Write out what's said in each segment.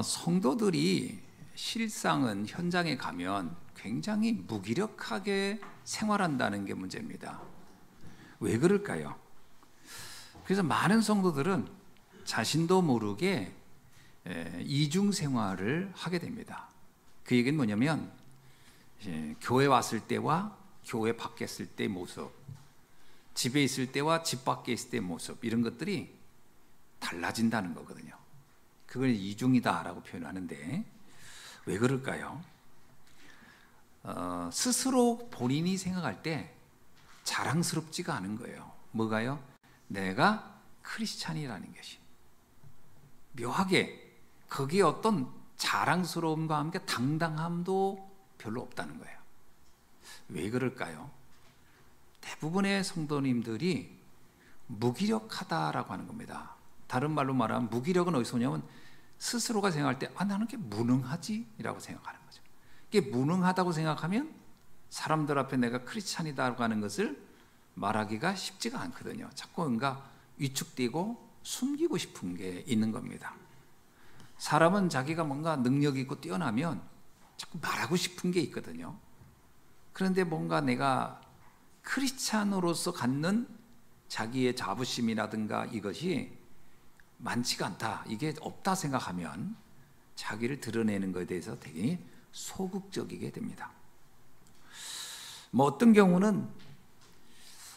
성도들이 실상은 현장에 가면 굉장히 무기력하게 생활한다는 게 문제입니다. 왜 그럴까요? 그래서 많은 성도들은 자신도 모르게 이중 생활을 하게 됩니다. 그 얘기는 뭐냐면 교회 왔을 때와 교회 밖에 있을 때의 모습, 집에 있을 때와 집 밖에 있을 때의 모습, 이런 것들이 달라진다는 거거든요. 그걸 이중이다라고 표현하는데 왜 그럴까요? 스스로 본인이 생각할 때 자랑스럽지가 않은 거예요. 뭐가요? 내가 크리스찬이라는 것이. 묘하게 거기에 어떤 자랑스러움과 함께 당당함도 별로 없다는 거예요. 왜 그럴까요? 대부분의 성도님들이 무기력하다라고 하는 겁니다. 다른 말로 말하면 무기력은 어디서 오냐면 스스로가 생각할 때 나는 게 무능하지? 이라고 생각하는 거죠. 이게 무능하다고 생각하면 사람들 앞에 내가 크리스찬이다라고 하는 것을 말하기가 쉽지가 않거든요. 자꾸 뭔가 위축되고 숨기고 싶은 게 있는 겁니다. 사람은 자기가 뭔가 능력이 있고 뛰어나면 자꾸 말하고 싶은 게 있거든요. 그런데 뭔가 내가 크리스찬으로서 갖는 자기의 자부심이라든가 이것이 많지가 않다, 이게 없다 생각하면 자기를 드러내는 것에 대해서 되게 소극적이게 됩니다. 어떤 경우는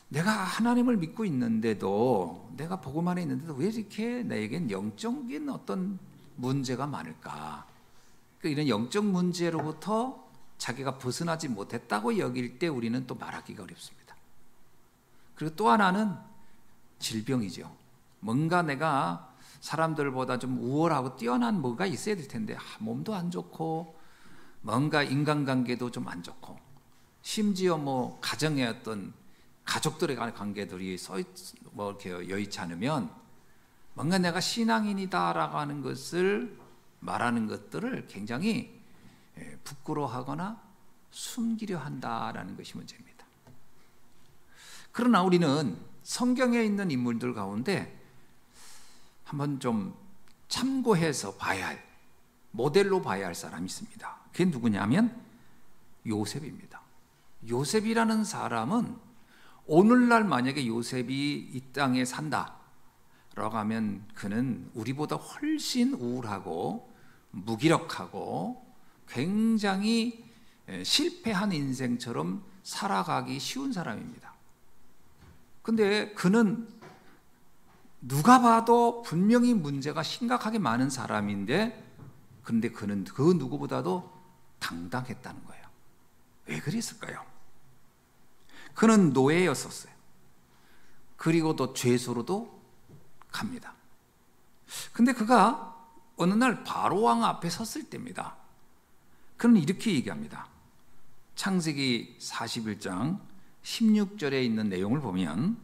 내가 하나님을 믿고 있는데도, 내가 복음 안에 있는데도 왜 이렇게 나에겐 영적인 어떤 문제가 많을까? 이런 영적 문제로부터 자기가 벗어나지 못했다고 여길 때 우리는 또 말하기가 어렵습니다. 그리고 또 하나는 질병이죠. 뭔가 내가 사람들보다 좀 우월하고 뛰어난 뭐가 있어야 될 텐데 몸도 안 좋고 뭔가 인간관계도 좀 안 좋고 심지어 가정의 어떤 가족들의 관계들이 이렇게 여의치 않으면 뭔가 내가 신앙인이다라고 하는 것을 말하는 것들을 굉장히 부끄러워하거나 숨기려 한다라는 것이 문제입니다. 그러나 우리는 성경에 있는 인물들 가운데 한번 좀 참고해서 봐야 할, 모델로 봐야 할 사람이 있습니다. 그게 누구냐면 요셉입니다. 요셉이라는 사람은 오늘날 만약에 요셉이 이 땅에 산다라고 하면 그는 우리보다 훨씬 우울하고 무기력하고 굉장히 실패한 인생처럼 살아가기 쉬운 사람입니다. 근데 그는 누가 봐도 분명히 문제가 심각하게 많은 사람인데, 그런데 그는 그 누구보다도 당당했다는 거예요. 왜 그랬을까요? 그는 노예였었어요. 그리고 또 죄수로도 갑니다. 근데 그가 어느 날 바로왕 앞에 섰을 때입니다. 그는 이렇게 얘기합니다. 창세기 41장 16절에 있는 내용을 보면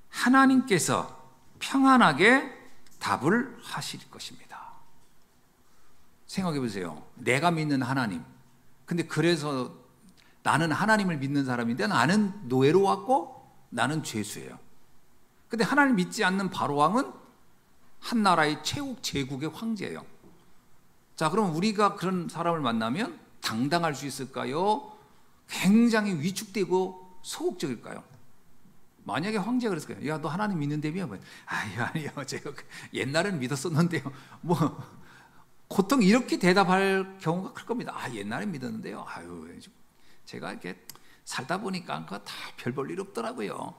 하나님께서 평안하게 답을 하실 것입니다. 생각해 보세요. 내가 믿는 하나님. 근데 그래서 나는 하나님을 믿는 사람인데 나는 노예로 왔고 나는 죄수예요. 근데 하나님 믿지 않는 바로왕은 한 나라의 최고 제국의 황제예요. 자, 그럼 우리가 그런 사람을 만나면 당당할 수 있을까요? 굉장히 위축되고 소극적일까요? 만약에 황제가 그랬을 거예요. 야, 너 하나님 믿는다며? 아니요, 제가 옛날에는 믿었었는데요. 보통 이렇게 대답할 경우가 클 겁니다. 옛날에 믿었는데요. 제가 이렇게 살다 보니까 그거 다 별 볼 일 없더라고요.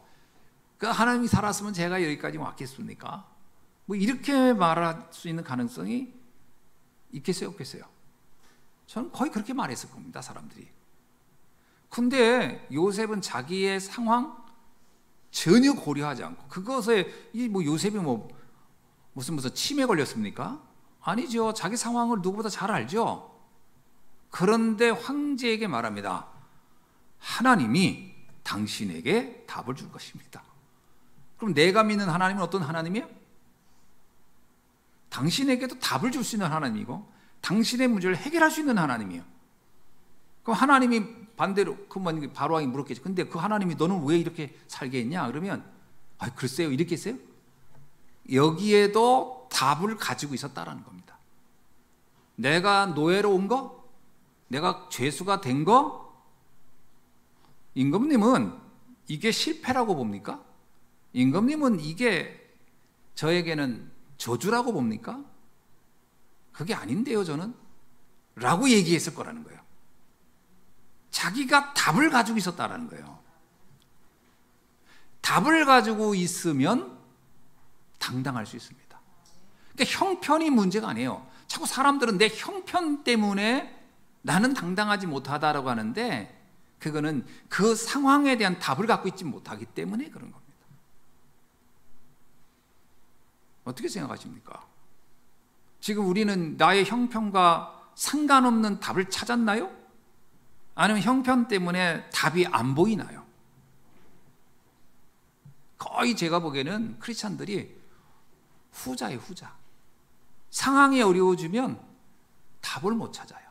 그러니까 하나님이 살았으면 제가 여기까지 왔겠습니까? 이렇게 말할 수 있는 가능성이 있겠어요, 없겠어요? 저는 거의 그렇게 말했을 겁니다, 사람들이. 근데 요셉은 자기의 상황 전혀 고려하지 않고, 그것에 요셉이 무슨 치매에 걸렸습니까? 아니죠. 자기 상황을 누구보다 잘 알죠. 그런데 황제에게 말합니다. 하나님이 당신에게 답을 줄 것입니다. 그럼 내가 믿는 하나님은 어떤 하나님이에요? 당신에게도 답을 줄 수 있는 하나님이고 당신의 문제를 해결할 수 있는 하나님이에요. 그럼 하나님이 반대로 바로왕이 물었겠죠. 근데 그 하나님이 너는 왜 이렇게 살게 했냐? 그러면 글쎄요, 이렇게 했어요? 여기에도 답을 가지고 있었다라는 겁니다. 내가 노예로 온 거? 내가 죄수가 된 거? 임금님은 이게 실패라고 봅니까? 임금님은 이게 저에게는 저주라고 봅니까? 그게 아닌데요, 저는. 라고 얘기했을 거라는 거예요. 자기가 답을 가지고 있었다라는 거예요. 답을 가지고 있으면 당당할 수 있습니다. 그러니까 형편이 문제가 아니에요. 자꾸 사람들은 내 형편 때문에 나는 당당하지 못하다라고 하는데, 그거는 그 상황에 대한 답을 갖고 있지 못하기 때문에 그런 겁니다. 어떻게 생각하십니까? 지금 우리는 나의 형편과 상관없는 답을 찾았나요? 아니면 형편 때문에 답이 안 보이나요? 거의 제가 보기에는 크리스찬들이 후자예요, 후자. 상황이 어려워지면 답을 못 찾아요.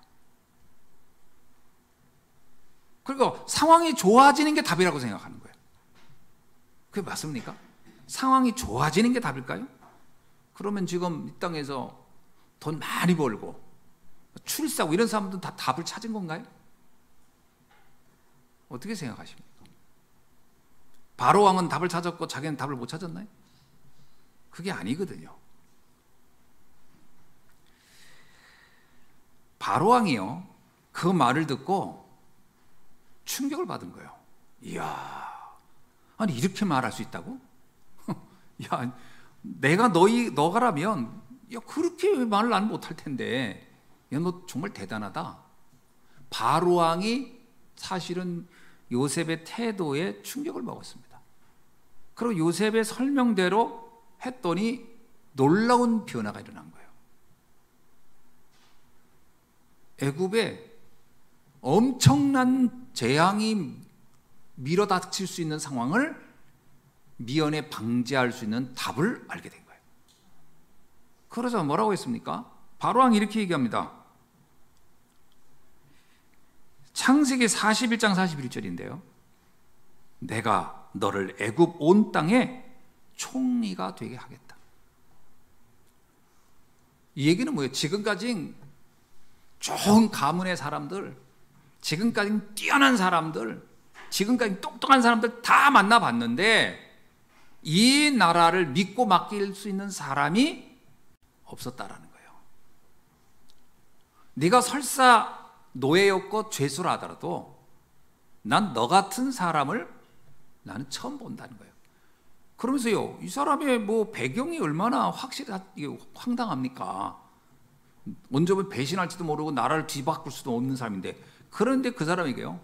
그리고 상황이 좋아지는 게 답이라고 생각하는 거예요. 그게 맞습니까? 상황이 좋아지는 게 답일까요? 그러면 지금 이 땅에서 돈 많이 벌고 출세하고 이런 사람들은 다 답을 찾은 건가요? 어떻게 생각하십니까? 바로 왕은 답을 찾았고 자기는 답을 못 찾았나요? 그게 아니거든요. 바로 왕이요, 그 말을 듣고 충격을 받은 거예요. 이야, 아니 이렇게 말할 수 있다고? 야, 내가 너가라면 야 그렇게 말을 나는 못할 텐데, 야 너 정말 대단하다. 바로 왕이 사실은 요셉의 태도에 충격을 먹었습니다. 그리고 요셉의 설명대로 했더니 놀라운 변화가 일어난 거예요. 애굽에 엄청난 재앙이 밀어닥칠 수 있는 상황을 미연에 방지할 수 있는 답을 알게 된 거예요. 그러자 뭐라고 했습니까? 바로왕이 이렇게 얘기합니다. 창세기 41장 41절인데요. 내가 너를 애굽 온 땅에 총리가 되게 하겠다. 이 얘기는 뭐예요? 지금까지 좋은 가문의 사람들, 지금까지 뛰어난 사람들, 지금까지 똑똑한 사람들 다 만나봤는데 이 나라를 믿고 맡길 수 있는 사람이 없었다라는 거예요. 네가 설사 노예였고 죄수라 하더라도 난 너 같은 사람을 나는 처음 본다는 거예요. 그러면서요, 이 사람의 뭐 배경이 얼마나 황당합니까? 언제 보면 배신할지도 모르고 나라를 뒤바꿀 수도 없는 사람인데, 그런데 그 사람에게요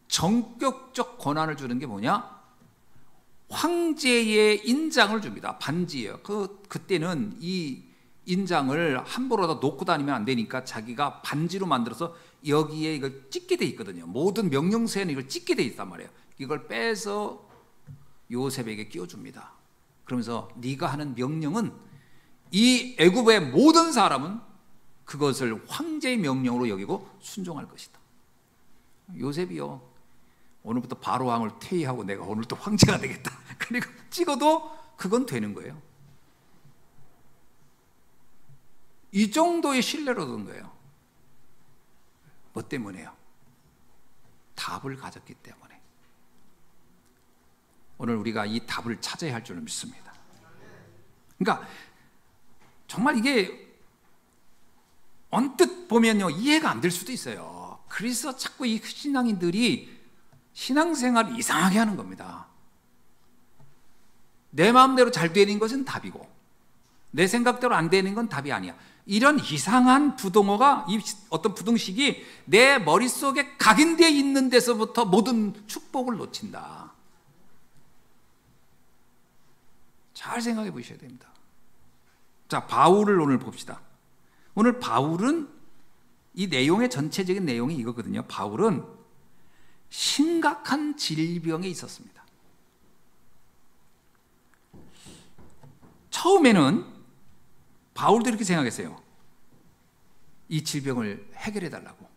전격적 권한을 주는 게 뭐냐? 황제의 인장을 줍니다. 반지예요. 그때는 이 인장을 함부로 다 놓고 다니면 안 되니까 자기가 반지로 만들어서 여기에 이걸 찍게 돼 있거든요. 모든 명령서에는 이걸 찍게 돼 있단 말이에요. 이걸 빼서 요셉에게 끼워줍니다. 그러면서 네가 하는 명령은 이 애굽의 모든 사람은 그것을 황제의 명령으로 여기고 순종할 것이다. 요셉이요, 오늘부터 바로 왕을 퇴위하고 내가 오늘부터 황제가 되겠다. 그리고 찍어도 그건 되는 거예요. 이 정도의 신뢰를 얻은 거예요. 뭐 때문에요? 답을 가졌기 때문에. 오늘 우리가 이 답을 찾아야 할 줄 믿습니다. 그러니까 정말 이게 언뜻 보면요 이해가 안 될 수도 있어요. 그래서 자꾸 이 신앙인들이 신앙생활을 이상하게 하는 겁니다. 내 마음대로 잘 되는 것은 답이고 내 생각대로 안 되는 건 답이 아니야. 이런 이상한 부동어가, 어떤 부등식이 내 머릿속에 각인되어 있는 데서부터 모든 축복을 놓친다. 잘 생각해 보셔야 됩니다. 자, 바울을 오늘 봅시다. 오늘 바울은 이 내용의 전체적인 내용이 이거거든요. 바울은 심각한 질병에 있었습니다. 처음에는 바울도 이렇게 생각했어요. 이 질병을 해결해 달라고.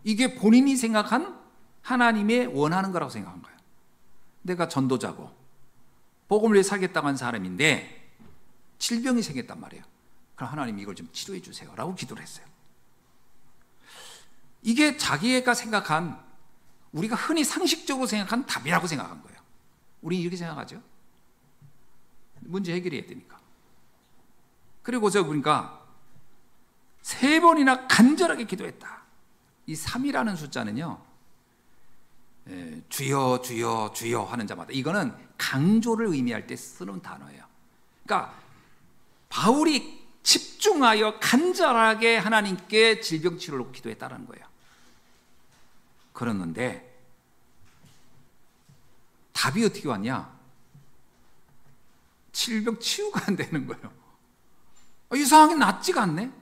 이게 본인이 생각한 하나님의 원하는 거라고 생각한 거예요. 내가 전도자고 복음을 위해 살겠다고 한 사람인데 질병이 생겼단 말이에요. 그럼 하나님 이걸 좀 치료해 주세요 라고 기도를 했어요. 이게 자기가 생각한, 우리가 흔히 상식적으로 생각한 답이라고 생각한 거예요. 우리 이렇게 생각하죠. 문제 해결해야 되니까. 그리고 저 보니까 3번이나 간절하게 기도했다. 이 3이라는 숫자는요, 주여 주여 주여 하는 자마다, 이거는 강조를 의미할 때 쓰는 단어예요. 그러니까 바울이 집중하여 간절하게 하나님께 질병 치료를 놓고 기도했다는 거예요. 그랬는데 답이 어떻게 왔냐? 질병 치유가 안 되는 거예요. 이상하게 낫지가 않네.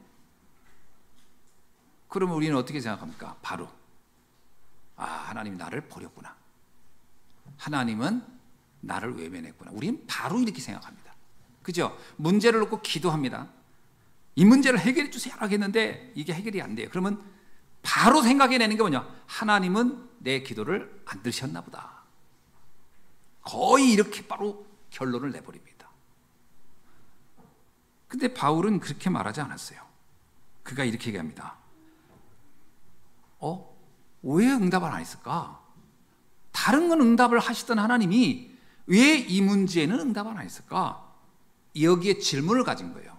그러면 우리는 어떻게 생각합니까? 바로 하나님이 나를 버렸구나, 하나님은 나를 외면했구나. 우리는 바로 이렇게 생각합니다. 그죠? 문제를 놓고 기도합니다. 이 문제를 해결해 주세요 하겠는데 이게 해결이 안 돼요. 그러면 바로 생각해내는 게 뭐냐? 하나님은 내 기도를 안 들으셨나 보다. 거의 이렇게 바로 결론을 내버립니다. 근데 바울은 그렇게 말하지 않았어요. 그가 이렇게 얘기합니다. 왜 응답을 안 했을까? 다른 건 응답을 하시던 하나님이 왜 이 문제에는 응답을 안 했을까? 여기에 질문을 가진 거예요.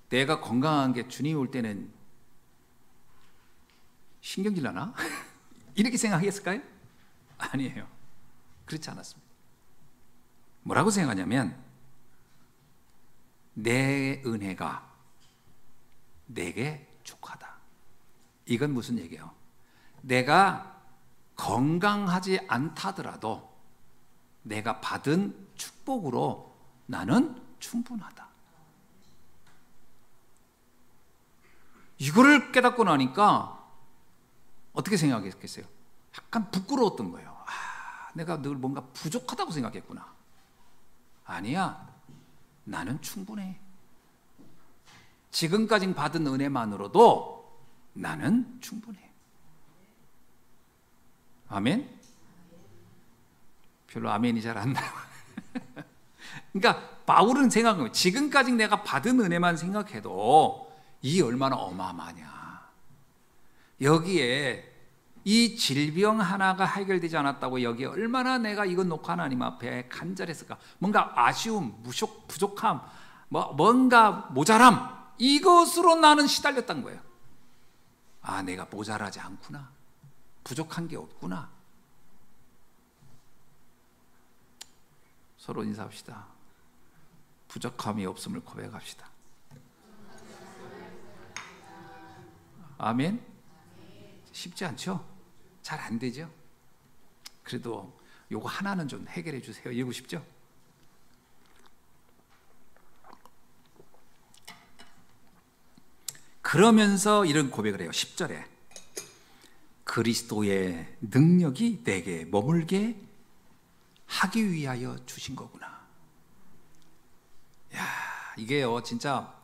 내가 건강한 게 주님이 올 때는 신경질 나나? 이렇게 생각했을까요? 아니에요. 그렇지 않았습니다. 뭐라고 생각하냐면, 내 은혜가 내게 족하다. 이건 무슨 얘기예요? 내가 건강하지 않다더라도 내가 받은 축복으로 나는 충분하다. 이거를 깨닫고 나니까 어떻게 생각했겠어요? 약간 부끄러웠던 거예요. 내가 늘 뭔가 부족하다고 생각했구나. 아니야, 나는 충분해. 지금까지 받은 은혜만으로도 나는 충분해. 아멘? 별로 아멘이 잘 안 나와요. 그러니까 바울은 생각한 거예요. 지금까지 내가 받은 은혜만 생각해도 이 얼마나 어마어마하냐. 여기에 이 질병 하나가 해결되지 않았다고 여기에 얼마나 내가 이건 놓고 하나님 앞에 간절했을까. 뭔가 아쉬움, 부족함, 뭔가 모자람, 이것으로 나는 시달렸던 거예요. 내가 모자라지 않구나, 부족한 게 없구나. 서로 인사합시다. 부족함이 없음을 고백합시다. 아멘. 쉽지 않죠? 잘 안 되죠? 그래도 요거 하나는 좀 해결해 주세요. 이러고 싶죠? 그러면서 이런 고백을 해요. 10절에 그리스도의 능력이 내게 머물게 하기 위하여 주신 거구나. 야, 이게요 진짜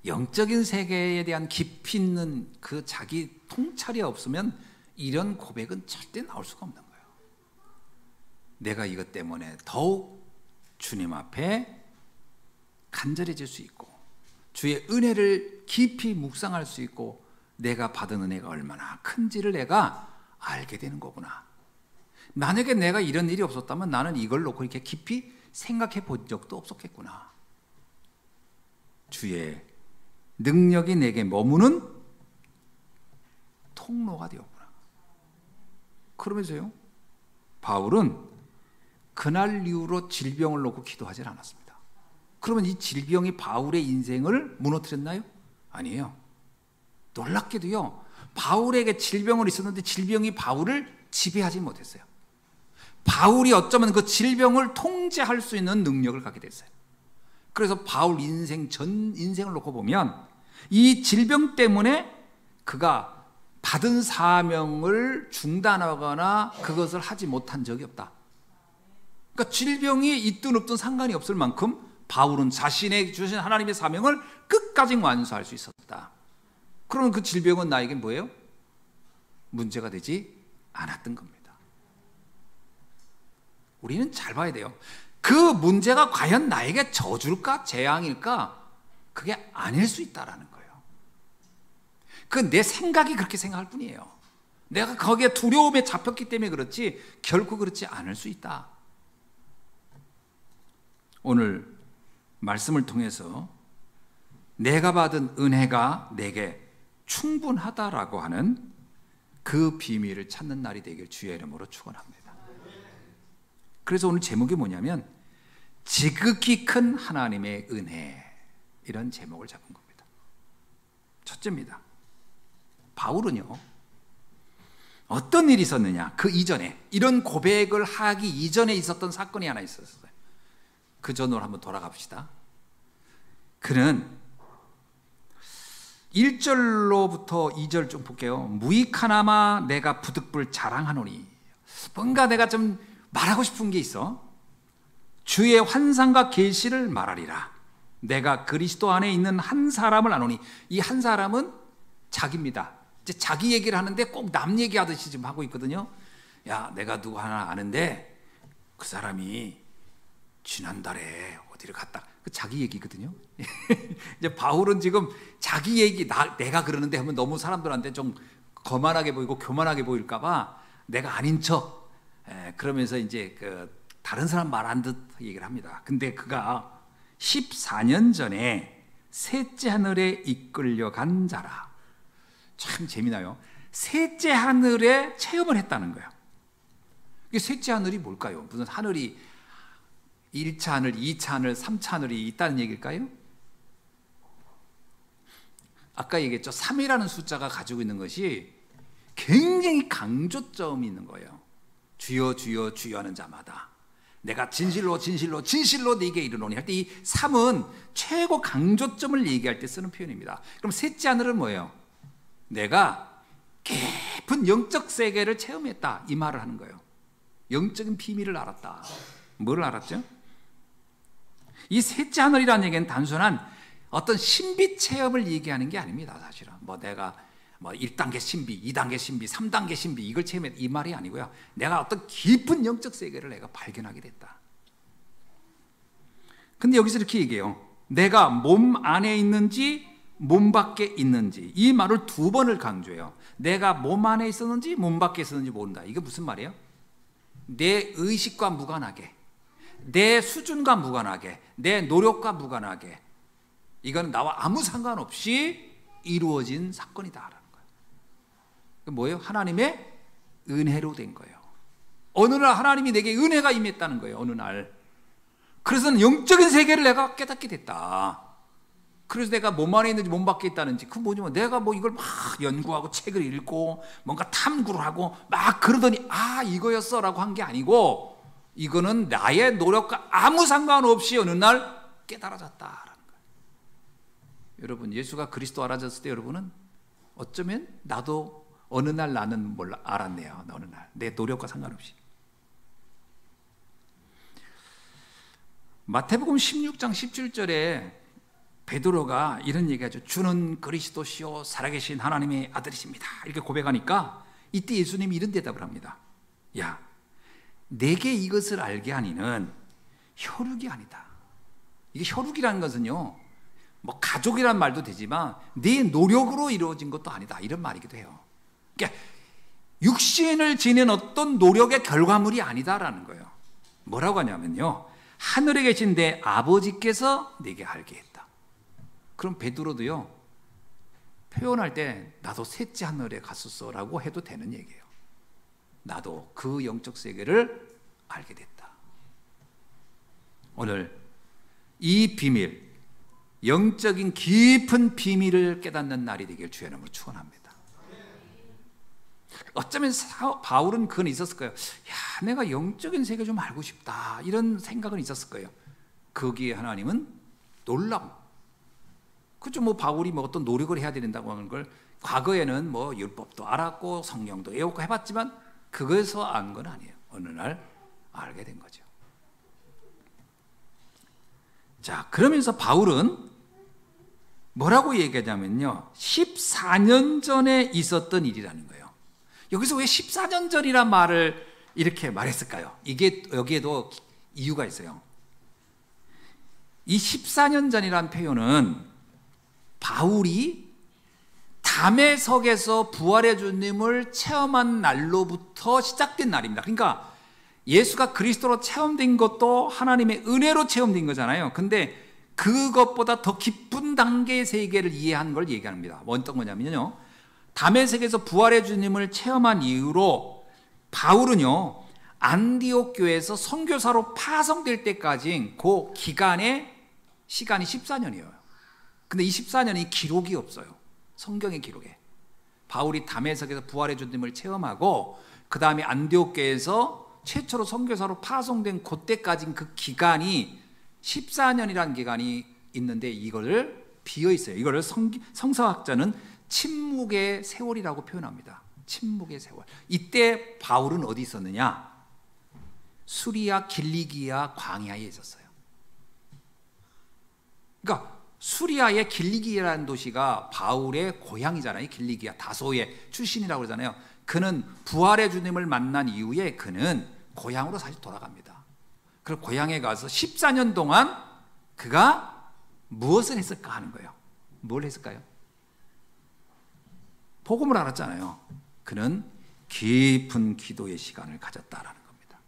영적인 세계에 대한 깊이 있는 그 자기 통찰이 없으면 이런 고백은 절대 나올 수가 없는 거예요. 내가 이것 때문에 더욱 주님 앞에 간절해질 수 있고 주의 은혜를 깊이 묵상할 수 있고 내가 받은 은혜가 얼마나 큰지를 내가 알게 되는 거구나. 만약에 내가 이런 일이 없었다면 나는 이걸 놓고 이렇게 깊이 생각해 본 적도 없었겠구나. 주의 능력이 내게 머무는 통로가 되었구나. 그러면서요, 바울은 그날 이후로 질병을 놓고 기도하지 않았습니다. 그러면 이 질병이 바울의 인생을 무너뜨렸나요? 아니에요. 놀랍게도요, 바울에게 질병은 있었는데 질병이 바울을 지배하지 못했어요. 바울이 어쩌면 그 질병을 통제할 수 있는 능력을 갖게 됐어요. 그래서 바울 인생 전 인생을 놓고 보면 이 질병 때문에 그가 받은 사명을 중단하거나 그것을 하지 못한 적이 없다. 그러니까 질병이 있든 없든 상관이 없을 만큼 바울은 자신의 주신 하나님의 사명을 끝까지 완수할 수 있었다. 그러면 그 질병은 나에게 뭐예요? 문제가 되지 않았던 겁니다. 우리는 잘 봐야 돼요. 그 문제가 과연 나에게 저주일까 재앙일까? 그게 아닐 수 있다라는 거예요. 그 내 생각이 그렇게 생각할 뿐이에요. 내가 거기에 두려움에 잡혔기 때문에 그렇지 결코 그렇지 않을 수 있다. 오늘 말씀을 통해서 내가 받은 은혜가 내게 충분하다라고 하는 그 비밀을 찾는 날이 되길 주의 이름으로 축원합니다. 그래서 오늘 제목이 뭐냐면 지극히 큰 하나님의 은혜, 이런 제목을 잡은 겁니다. 첫째입니다. 바울은요, 어떤 일이 있었느냐, 그 이전에, 이런 고백을 하기 이전에 있었던 사건이 하나 있었어요. 그 전으로 한번 돌아갑시다. 그는 1절로부터 2절 좀 볼게요. 무익하나마 내가 부득불 자랑하노니, 뭔가 내가 좀 말하고 싶은 게 있어. 주의 환상과 계시를 말하리라. 내가 그리스도 안에 있는 한 사람을 아노니, 이 한 사람은 자기입니다. 이제 자기 얘기를 하는데 꼭 남 얘기하듯이 지금 하고 있거든요. 야, 내가 누구 하나 아는데 그 사람이 지난달에 어디를 갔다. 그 자기 얘기거든요. 이제 바울은 지금 자기 얘기, 내가 그러는데 하면 너무 사람들한테 좀 거만하게 보이고 교만하게 보일까봐 내가 아닌 척, 그러면서 이제 그 다른 사람 말한 듯 얘기를 합니다. 근데 그가 14년 전에 셋째 하늘에 이끌려간 자라. 참 재미나요. 셋째 하늘에 체험을 했다는 거예요. 이게 셋째 하늘이 뭘까요? 무슨 하늘이 1차 하늘, 2차 하늘, 3차 하늘이 있다는 얘기일까요? 아까 얘기했죠. 3이라는 숫자가 가지고 있는 것이 굉장히 강조점이 있는 거예요. 주여 주여 주여 하는 자마다 내가 진실로 진실로 진실로 네게 이르노니 할 때 이 3은 최고 강조점을 얘기할 때 쓰는 표현입니다. 그럼 셋째 하늘은 뭐예요? 내가 깊은 영적 세계를 체험했다, 이 말을 하는 거예요. 영적인 비밀을 알았다. 뭘 알았죠? 이 셋째 하늘이라는 얘기는 단순한 어떤 신비 체험을 얘기하는 게 아닙니다. 사실은 내가 1단계 신비, 2단계 신비, 3단계 신비 이걸 체험했다, 이 말이 아니고요. 내가 어떤 깊은 영적 세계를 내가 발견하게 됐다. 근데 여기서 이렇게 얘기해요. 내가 몸 안에 있는지 몸 밖에 있는지, 이 말을 2번을 강조해요. 내가 몸 안에 있었는지 몸 밖에 있었는지 모른다. 이게 무슨 말이에요? 내 의식과 무관하게, 내 수준과 무관하게, 내 노력과 무관하게, 이건 나와 아무 상관없이 이루어진 사건이다라는 거예요. 뭐예요? 하나님의 은혜로 된 거예요. 어느 날 하나님이 내게 은혜가 임했다는 거예요. 어느 날. 그래서 영적인 세계를 내가 깨닫게 됐다. 그래서 내가 몸 안에 있는지 몸 밖에 있다는지, 그 뭐냐면 내가 이걸 막 연구하고 책을 읽고 뭔가 탐구를 하고 막 그러더니 이거였어 라고 한 게 아니고, 이거는 나의 노력과 아무 상관없이 어느 날 깨달아졌다라는 거예요. 여러분, 예수가 그리스도 알아졌을 때 여러분은 어쩌면 나도 어느 날 나는 알았네요. 어느 날 내 노력과 상관없이. 마태복음 16장 17절에 베드로가 이런 얘기하죠. 주는 그리스도시요 살아계신 하나님의 아들이십니다. 이렇게 고백하니까 이때 예수님이 이런 대답을 합니다. 야, 내게 이것을 알게 하니는 혈육이 아니다. 이게 혈육이라는 것은요, 가족이란 말도 되지만 네 노력으로 이루어진 것도 아니다, 이런 말이기도 해요. 그러니까 육신을 지닌 어떤 노력의 결과물이 아니다라는 거예요. 뭐라고 하냐면요, 하늘에 계신 내 아버지께서 내게 알게 했다. 그럼 베드로도요, 표현할 때 나도 셋째 하늘에 갔었어 라고 해도 되는 얘기예요. 나도 그 영적 세계를 알게 됐다. 오늘 이 비밀, 영적인 깊은 비밀을 깨닫는 날이 되길 주의 이름으로 축원합니다. 어쩌면 바울은 그건 있었을 거예요. 야, 내가 영적인 세계 좀 알고 싶다, 이런 생각은 있었을 거예요. 거기에 하나님은 놀라운, 그죠? 바울이 어떤 노력을 해야 된다고 하는 걸 과거에는 율법도 알았고 성경도 외우고 해봤지만 그거에서 안 건 아니에요. 어느 날 알게 된 거죠. 자, 그러면서 바울은 뭐라고 얘기하냐면요, 14년 전에 있었던 일이라는 거예요. 여기서 왜 14년 전이란 말을 이렇게 말했을까요? 이게 여기에도 이유가 있어요. 이 14년 전이란 표현은 바울이 다 담에석에서 부활의 주님을 체험한 날로부터 시작된 날입니다. 그러니까 예수가 그리스도로 체험된 것도 하나님의 은혜로 체험된 거잖아요. 근데 그것보다 더 깊은 단계의 세계를 이해한 걸 얘기합니다. 어떤 거냐면요, 담에색에서 부활의 주님을 체험한 이후로 바울은요, 안디옥 교회에서 선교사로 파송될 때까지 그 기간의 시간이 14년이에요. 근데 이 14년이 기록이 없어요. 성경의 기록에. 바울이 담에색에서 부활의 주님을 체험하고 그 다음에 안디옥 교회에서 최초로 선교사로 파송된 그때까지 그 기간이 14년이라는 기간이 있는데 이거를 비어 있어요. 이거를 성서학자는 침묵의 세월이라고 표현합니다. 침묵의 세월. 이때 바울은 어디 있었느냐? 수리아 길리기아 광야에 있었어요. 그러니까 수리아의 길리기아라는 도시가 바울의 고향이잖아요. 길리기아, 다소의 출신이라고 그러잖아요. 그는 부활의 주님을 만난 이후에 그는 고향으로 사실 돌아갑니다. 그리고 고향에 가서 14년 동안 그가 무엇을 했을까 하는 거예요. 뭘 했을까요? 복음을 알았잖아요. 그는 깊은 기도의 시간을 가졌다라는 겁니다.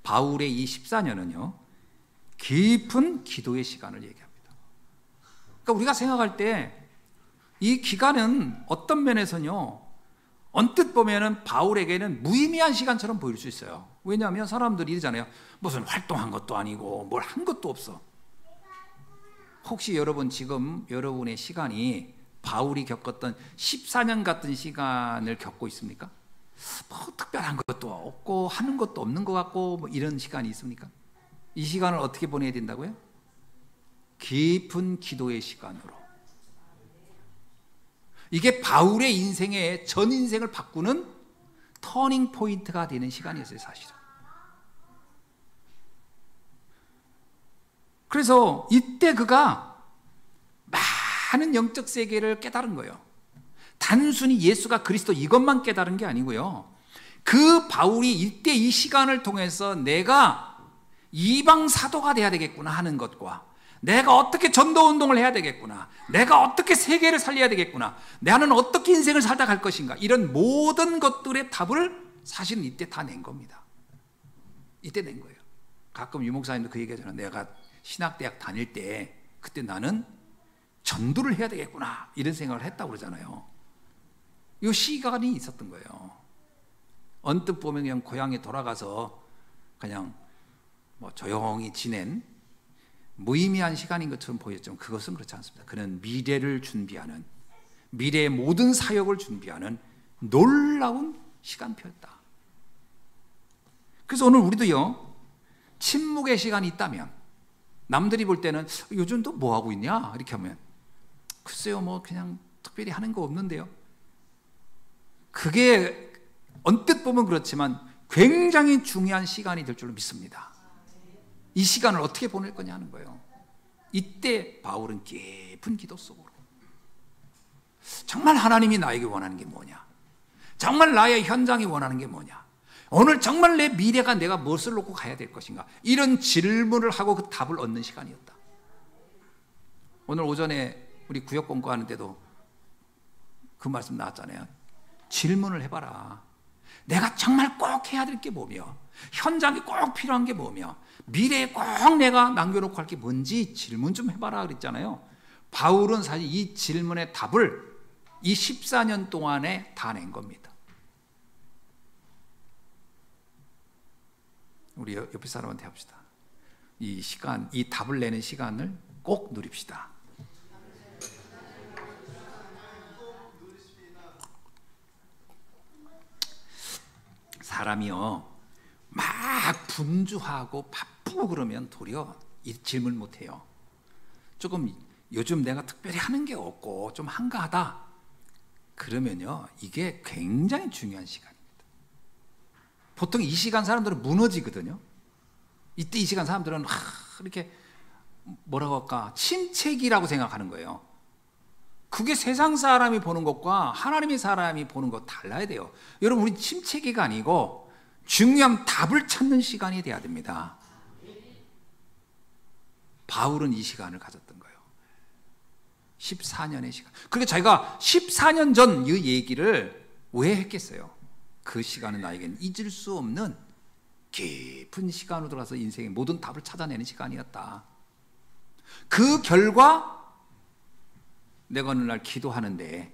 바울의 이 14년은요, 깊은 기도의 시간을 얘기합니다. 그러니까 우리가 생각할 때 이 기간은 어떤 면에서는요, 언뜻 보면은 바울에게는 무의미한 시간처럼 보일 수 있어요. 왜냐하면 사람들이 이러잖아요. 무슨 활동한 것도 아니고 뭘 한 것도 없어. 혹시 여러분 지금 여러분의 시간이 바울이 겪었던 14년 같은 시간을 겪고 있습니까? 뭐 특별한 것도 없고 하는 것도 없는 것 같고 뭐 이런 시간이 있습니까? 이 시간을 어떻게 보내야 된다고요? 깊은 기도의 시간으로. 이게 바울의 인생의 전 인생을 바꾸는 터닝 포인트가 되는 시간이었어요, 사실은. 그래서 이때 그가 많은 영적 세계를 깨달은 거예요. 단순히 예수가 그리스도 이것만 깨달은 게 아니고요. 그 바울이 이때 이 시간을 통해서 내가 이방 사도가 돼야 되겠구나 하는 것과 내가 어떻게 전도 운동을 해야 되겠구나, 내가 어떻게 세계를 살려야 되겠구나, 나는 어떻게 인생을 살다 갈 것인가, 이런 모든 것들의 답을 사실은 이때 다 낸 겁니다. 이때 낸 거예요. 가끔 유목사님도 그 얘기하잖아요. 내가 신학대학 다닐 때 그때 나는 전도를 해야 되겠구나 이런 생각을 했다고 그러잖아요. 이 시간이 있었던 거예요. 언뜻 보면 그냥 고향에 돌아가서 그냥 뭐 조용히 지낸 무의미한 시간인 것처럼 보였지만 그것은 그렇지 않습니다. 그는 미래를 준비하는, 미래의 모든 사역을 준비하는 놀라운 시간표였다. 그래서 오늘 우리도요, 침묵의 시간이 있다면, 남들이 볼 때는 요즘 또 뭐 하고 있냐 이렇게 하면 글쎄요 뭐 그냥 특별히 하는 거 없는데요. 그게 언뜻 보면 그렇지만 굉장히 중요한 시간이 될 줄로 믿습니다. 이 시간을 어떻게 보낼 거냐 하는 거예요. 이때 바울은 깊은 기도 속으로, 정말 하나님이 나에게 원하는 게 뭐냐, 정말 나의 현장이 원하는 게 뭐냐, 오늘 정말 내 미래가 내가 무엇을 놓고 가야 될 것인가, 이런 질문을 하고 그 답을 얻는 시간이었다. 오늘 오전에 우리 구역 공부하는 때도 그 말씀 나왔잖아요. 질문을 해봐라. 내가 정말 꼭 해야 될 게 뭐며, 현장이 꼭 필요한 게 뭐며, 미래에 꼭 내가 남겨놓고 할 게 뭔지 질문 좀 해봐라 그랬잖아요. 바울은 사실 이 질문의 답을 이 14년 동안에 다 낸 겁니다. 우리 옆에 사람한테 합시다. 이 시간, 이 답을 내는 시간을 꼭 누립시다. 사람이요, 막 분주하고 바쁘고 그러면 도리어 이 질문 못해요. 조금 요즘 내가 특별히 하는 게 없고 좀 한가하다 그러면요, 이게 굉장히 중요한 시간입니다. 보통 이 시간 사람들은 무너지거든요. 이때 이 시간 사람들은 이렇게 뭐라고 할까, 침체기라고 생각하는 거예요. 그게 세상 사람이 보는 것과 하나님의 사람이 보는 것 달라야 돼요. 여러분, 우리 침체기가 아니고 중요한 답을 찾는 시간이 돼야 됩니다. 바울은 이 시간을 가졌던 거예요. 14년의 시간. 그러니까 자기가 14년 전 이 얘기를 왜 했겠어요? 그 시간은 나에겐 잊을 수 없는 깊은 시간으로 들어가서 인생의 모든 답을 찾아내는 시간이었다. 그 결과 내가 어느 날 기도하는데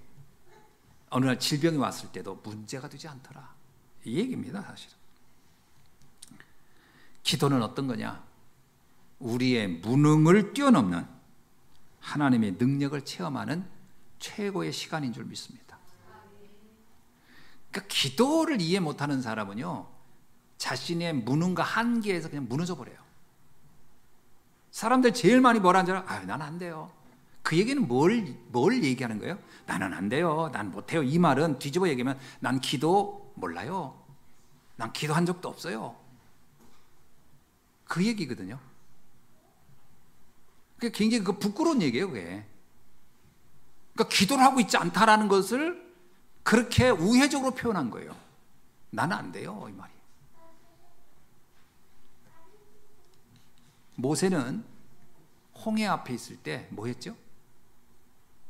어느 날 질병이 왔을 때도 문제가 되지 않더라. 이 얘기입니다, 사실은. 기도는 어떤 거냐? 우리의 무능을 뛰어넘는 하나님의 능력을 체험하는 최고의 시간인 줄 믿습니다. 그러니까 기도를 이해 못하는 사람은요, 자신의 무능과 한계에서 그냥 무너져 버려요. 사람들 제일 많이 뭐라 하는 줄 알아? 난 안 돼요. 그 얘기는 뭘 얘기하는 거예요? 나는 안 돼요. 난 못해요. 이 말은 뒤집어 얘기하면 난 기도 몰라요. 난 기도한 적도 없어요. 그 얘기거든요. 그게 굉장히 부끄러운 얘기예요, 그게. 그러니까 기도를 하고 있지 않다라는 것을 그렇게 우회적으로 표현한 거예요. 나는 안 돼요, 이 말이. 모세는 홍해 앞에 있을 때 뭐 했죠?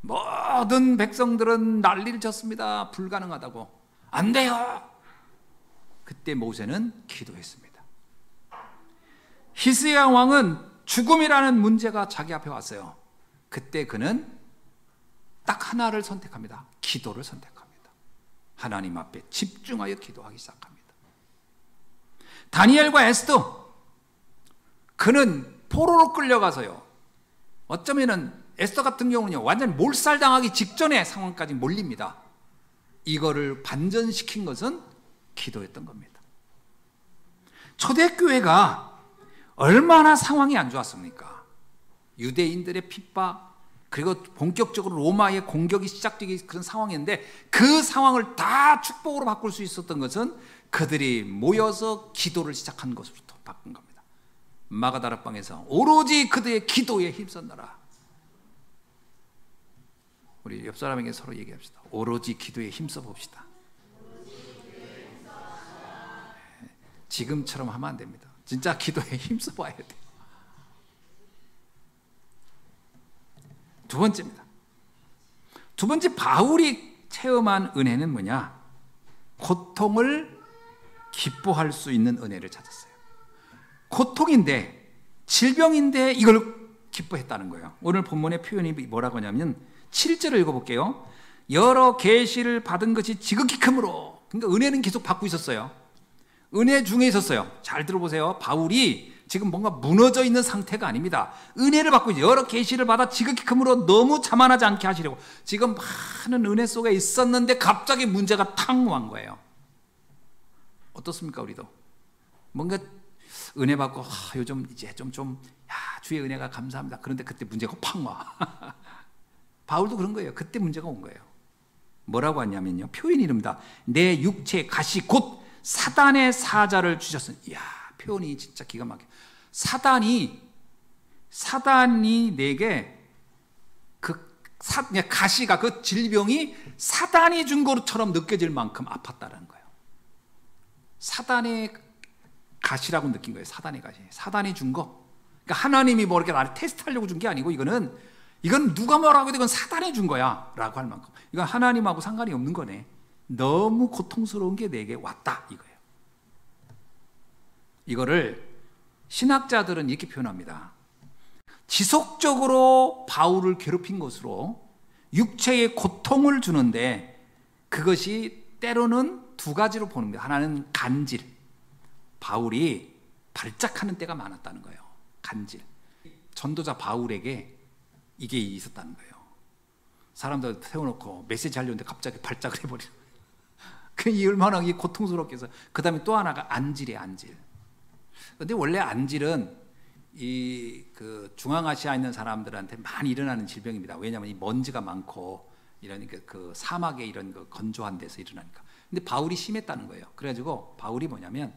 모든 백성들은 난리를 쳤습니다. 불가능하다고. 안 돼요. 그때 모세는 기도했습니다. 히스기야 왕은 죽음이라는 문제가 자기 앞에 왔어요. 그때 그는 딱 하나를 선택합니다. 기도를 선택합니다. 하나님 앞에 집중하여 기도하기 시작합니다. 다니엘과 에스더, 그는 포로로 끌려가서요, 어쩌면은 에스더 같은 경우는요, 완전 몰살당하기 직전의 상황까지 몰립니다. 이거를 반전시킨 것은 기도였던 겁니다. 초대교회가 얼마나 상황이 안 좋았습니까? 유대인들의 핍박, 그리고 본격적으로 로마의 공격이 시작되기 그런 상황인데, 그 상황을 다 축복으로 바꿀 수 있었던 것은 그들이 모여서 기도를 시작한 것으로부터 바꾼 겁니다. 마가다락방에서 오로지 그들의 기도에 힘썼느라. 우리 옆 사람에게 서로 얘기합시다. 오로지 기도에 힘써 봅시다. 지금처럼 하면 안 됩니다. 진짜 기도에 힘써 봐야 돼요. 두 번째입니다. 두 번째, 바울이 체험한 은혜는 뭐냐? 고통을 기뻐할 수 있는 은혜를 찾았어요. 고통인데, 질병인데 이걸 기뻐했다는 거예요. 오늘 본문의 표현이 뭐라고 하냐면 7절을 읽어볼게요. 여러 계시를 받은 것이 지극히 크므로, 그러니까 은혜는 계속 받고 있었어요. 은혜 중에 있었어요. 잘 들어보세요. 바울이 지금 뭔가 무너져 있는 상태가 아닙니다. 은혜를 받고 있어요. 여러 계시를 받아 지극히 크므로 너무 자만하지 않게 하시려고. 지금 많은 은혜 속에 있었는데 갑자기 문제가 탁 온 거예요. 어떻습니까, 우리도? 뭔가 은혜 받고 요즘 이제 주의 은혜가 감사합니다. 그런데 그때 문제가 팍 와. 바울도 그런 거예요. 그때 문제가 온 거예요. 뭐라고 하냐면요, 표현이 이릅니다. 내 육체 가시 곧 사단의 사자를 주셨으니. 이야, 표현이 진짜 기가 막혀. 사단이 내게 가시가, 그 질병이 사단이 준 것처럼 느껴질 만큼 아팠다는 거예요. 사단의 가시라고 느낀 거예요. 사단의 가시. 사단이 준 거. 그러니까 하나님이 뭐 이렇게 나를 테스트하려고 준 게 아니고, 이건 누가 뭐라고 해도 이건 사단이 준 거야 라고 할 만큼, 이건 하나님하고 상관이 없는 거네. 너무 고통스러운 게 내게 왔다, 이거예요. 이거를 신학자들은 이렇게 표현합니다. 지속적으로 바울을 괴롭힌 것으로 육체에 고통을 주는데, 그것이 때로는 두 가지로 보는 거예요. 하나는 간질, 바울이 발작하는 때가 많았다는 거예요. 간질. 전도자 바울에게 이게 있었다는 거예요. 사람들 세워놓고 메시지 하려는데 갑자기 발작을 해버리는 거예요. 이 얼마나 고통스럽게 해서. 그 다음에 또 하나가 안질이에요, 안질. 근데 원래 안질은 그 중앙아시아에 있는 사람들한테 많이 일어나는 질병입니다. 왜냐하면 이 먼지가 많고 이런 그 사막에 이런 그 건조한 데서 일어나니까. 근데 바울이 심했다는 거예요. 그래가지고 바울이 뭐냐면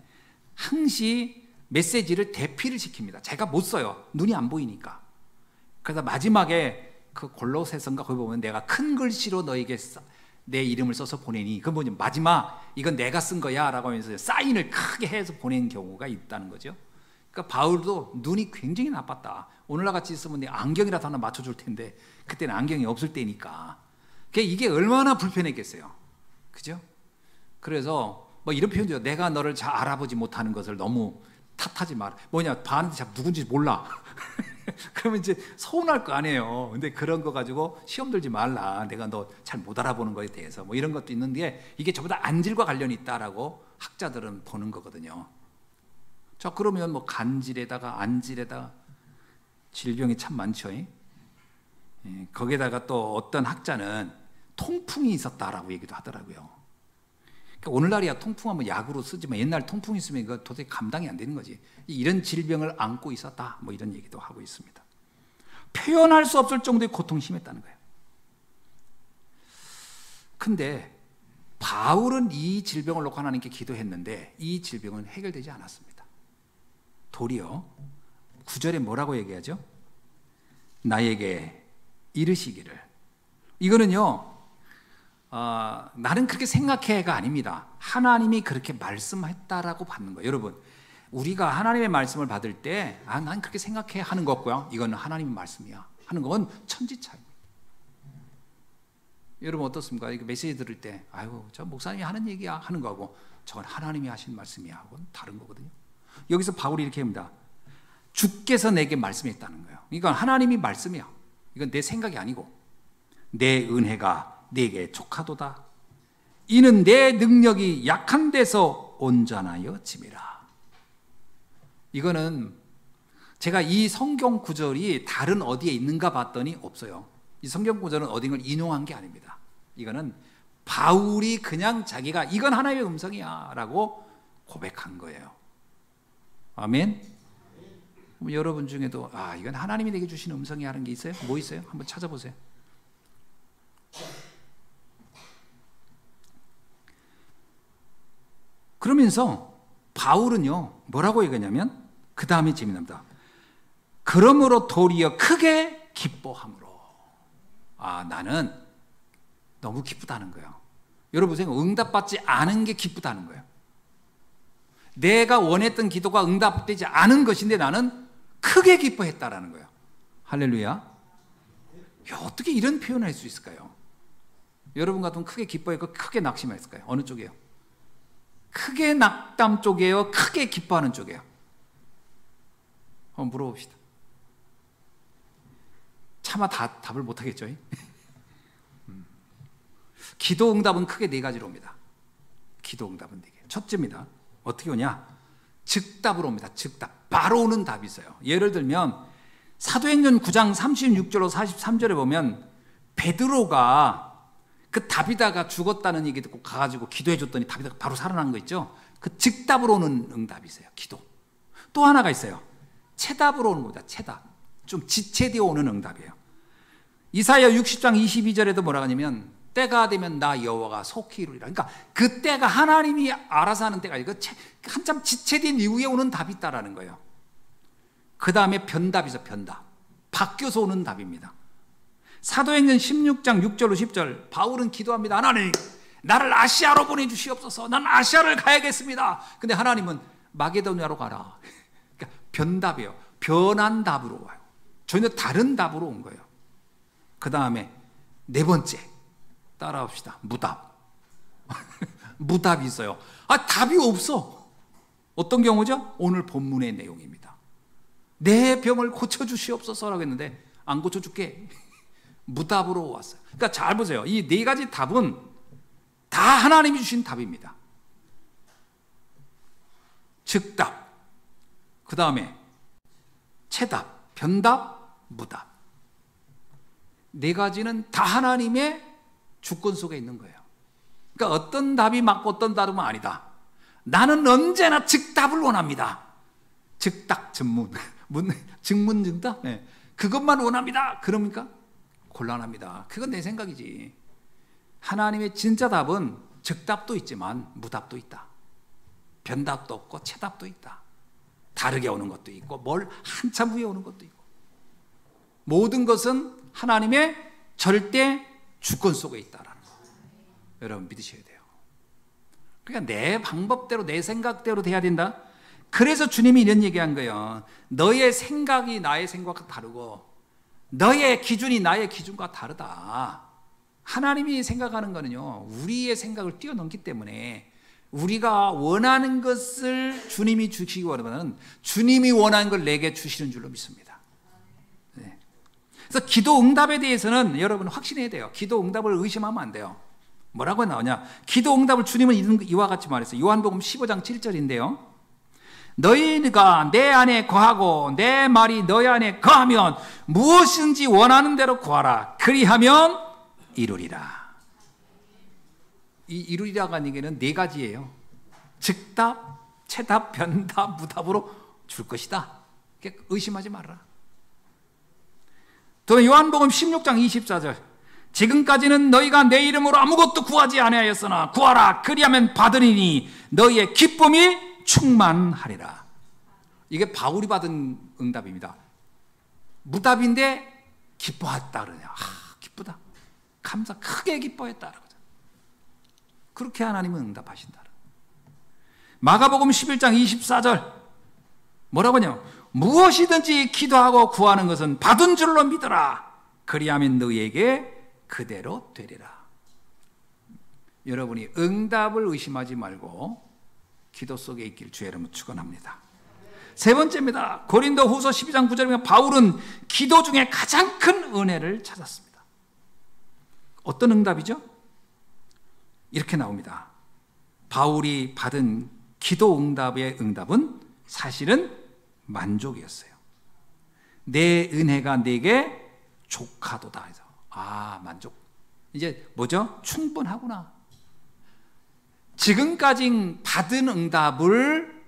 항시 메시지를 대피를 시킵니다. 제가 못 써요. 눈이 안 보이니까. 그래서 마지막에 그 골로새서인가 거기 보면 내가 큰 글씨로 너에게 내 이름을 써서 보내니, 그 뭐냐, 마지막 이건 내가 쓴 거야 라고 하면서 사인을 크게 해서 보낸 경우가 있다는 거죠. 그러니까 바울도 눈이 굉장히 나빴다. 오늘날 같이 있으면 내 안경이라도 하나 맞춰줄 텐데 그때는 안경이 없을 때니까. 이게 얼마나 불편했겠어요. 그죠? 그래서 뭐 이런 표현이죠. 내가 너를 잘 알아보지 못하는 것을 너무 탓하지 마라. 뭐냐, 봤는데 참 누군지 몰라. 그러면 이제 서운할 거 아니에요. 근데 그런 거 가지고 시험 들지 말라. 내가 너 잘 못 알아보는 거에 대해서 뭐 이런 것도 있는데 이게 전부 다 안질과 관련이 있다라고 학자들은 보는 거거든요. 자, 그러면 뭐 간질에다가 안질에다가 질병이 참 많죠. 거기에다가 또 어떤 학자는 통풍이 있었다라고 얘기도 하더라고요. 그러니까 오늘날이야 통풍하면 약으로 쓰지만 옛날 통풍이 있으면 이거 도저히 감당이 안 되는 거지. 이런 질병을 안고 있었다, 뭐 이런 얘기도 하고 있습니다. 표현할 수 없을 정도의 고통이 심했다는 거예요. 근데 바울은 이 질병을 놓고 하나님께 기도했는데 이 질병은 해결되지 않았습니다. 도리어 9절에 뭐라고 얘기하죠? 나에게 이르시기를. 이거는요, 나는 그렇게 생각해가 아닙니다. 하나님이 그렇게 말씀했다라고 받는 거예요. 여러분, 우리가 하나님의 말씀을 받을 때 난 그렇게 생각해 하는 거고요, 이건 하나님의 말씀이야 하는 건 천지차이입니다. 여러분 어떻습니까? 이거 메시지 들을 때 아이고 저 목사님이 하는 얘기야 하는 거하고 저건 하나님이 하신 말씀이야 하고는 다른 거거든요. 여기서 바울이 이렇게 합니다. 주께서 내게 말씀했다는 거예요. 이건 하나님이 말씀이야. 이건 내 생각이 아니고 내 은혜가 내게 족하도다. 이는 내 능력이 약한 데서 온전하여 짐이라. 이거는 제가 이 성경 구절이 다른 어디에 있는가 봤더니 없어요. 이 성경 구절은 어딘가를 인용한 게 아닙니다. 이거는 바울이 그냥 자기가 이건 하나님의 음성이야 라고 고백한 거예요. 아멘. 그럼 여러분 중에도 이건 하나님이 내게 주신 음성이 하는 게 있어요? 뭐 있어요? 한번 찾아보세요. 그러면서 바울은요 뭐라고 얘기하냐면 그 다음에 재미납니다. 그러므로 도리어 크게 기뻐함으로. 나는 너무 기쁘다는 거예요. 여러분 보세요. 응답받지 않은 게 기쁘다는 거예요. 내가 원했던 기도가 응답되지 않은 것인데 나는 크게 기뻐했다라는 거예요. 할렐루야. 어떻게 이런 표현을 할 수 있을까요? 여러분 같으면 크게 기뻐했고 크게 낙심했을까요? 어느 쪽이에요? 크게 낙담 쪽이에요? 크게 기뻐하는 쪽이에요? 한번 물어봅시다. 차마 답을 못하겠죠? 기도 응답은 크게 네 가지로 옵니다. 기도 응답은 네 개. 첫째입니다. 어떻게 오냐? 즉답으로 옵니다. 즉답. 바로 오는 답이 있어요. 예를 들면 사도행전 9장 36절로 43절에 보면 베드로가 그 다비다가 죽었다는 얘기 듣고 가가지고 기도해 줬더니 다비다가 바로 살아난 거 있죠? 그 즉답으로 오는 응답이 있어요. 기도. 또 하나가 있어요. 체답으로 오는 겁니다. 체답. 좀 지체되어 오는 응답이에요. 이사야 60장 22절에도 뭐라고 하냐면 때가 되면 나 여호와가 속히 이루리라. 그러니까 그 때가 하나님이 알아서 하는 때가 아니고 한참 지체된 이후에 오는 답이 있다라는 거예요. 그 다음에 변답이죠. 변답. 바뀌어서 오는 답입니다. 사도행전 16장 6절로 10절 바울은 기도합니다. 하나님 나를 아시아로 보내주시옵소서. 난 아시아를 가야겠습니다. 근데 하나님은 마게도냐로 가라. 그러니까 변답이에요. 변한 답으로 와요. 전혀 다른 답으로 온 거예요. 그 다음에 네 번째 따라합시다. 무답. 무답이 있어요. 답이 없어. 어떤 경우죠? 오늘 본문의 내용입니다. 내 병을 고쳐주시옵소서라고 했는데 안 고쳐줄게. 무답으로 왔어요. 그러니까 잘 보세요. 이 네 가지 답은 다 하나님이 주신 답입니다. 즉답, 그 다음에 체답, 변답, 무답. 네 가지는 다 하나님의 주권 속에 있는 거예요. 그러니까 어떤 답이 맞고 어떤 답은 아니다. 나는 언제나 즉답을 원합니다. 즉답, 증문, 증문, 증답? 네. 그것만 원합니다. 그럽니까? 곤란합니다. 그건 내 생각이지. 하나님의 진짜 답은 즉답도 있지만 무답도 있다. 변답도 없고 체답도 있다. 다르게 오는 것도 있고 뭘 한참 후에 오는 것도 있고 모든 것은 하나님의 절대 주권 속에 있다라는 거 여러분 믿으셔야 돼요. 그러니까 내 방법대로 내 생각대로 돼야 된다? 그래서 주님이 이런 얘기한 거예요. 너의 생각이 나의 생각과 다르고 너의 기준이 나의 기준과 다르다. 하나님이 생각하는 거는요, 우리의 생각을 뛰어넘기 때문에 우리가 원하는 것을 주님이 주시기 원하면 주님이 원하는 걸 내게 주시는 줄로 믿습니다. 네. 그래서 기도 응답에 대해서는 여러분 확신해야 돼요. 기도 응답을 의심하면 안 돼요. 뭐라고 나오냐? 기도 응답을 주님은 이와 같이 말했어요. 요한복음 15장 7절인데요. 너희가 내 안에 거하고 내 말이 너희 안에 거하면 무엇인지 원하는 대로 구하라. 그리하면 이루리라. 이 이루리라가 하는 얘기는 네 가지예요. 즉답, 체답, 변답, 무답으로 줄 것이다. 의심하지 말아라. 또 요한복음 16장 24절. 지금까지는 너희가 내 이름으로 아무것도 구하지 아니하였으나 구하라. 그리하면 받으리니 너희의 기쁨이 충만하리라. 이게 바울이 받은 응답입니다. 무답인데 기뻐했다 그러냐. 기쁘다. 감사, 크게 기뻐했다. 그렇게 하나님은 응답하신다. 마가복음 11장 24절 뭐라고 하냐? 무엇이든지 기도하고 구하는 것은 받은 줄로 믿어라. 그리하면 너희에게 그대로 되리라. 여러분이 응답을 의심하지 말고 기도 속에 있기를 주의 이름으로 축원합니다. 세 번째입니다. 고린도 후서 12장 9절에 바울은 기도 중에 가장 큰 은혜를 찾았습니다. 어떤 응답이죠? 이렇게 나옵니다. 바울이 받은 기도 응답의 응답은 사실은 만족이었어요. 내 은혜가 내게 족하도다 해서 만족. 이제 뭐죠? 충분하구나. 지금까지 받은 응답을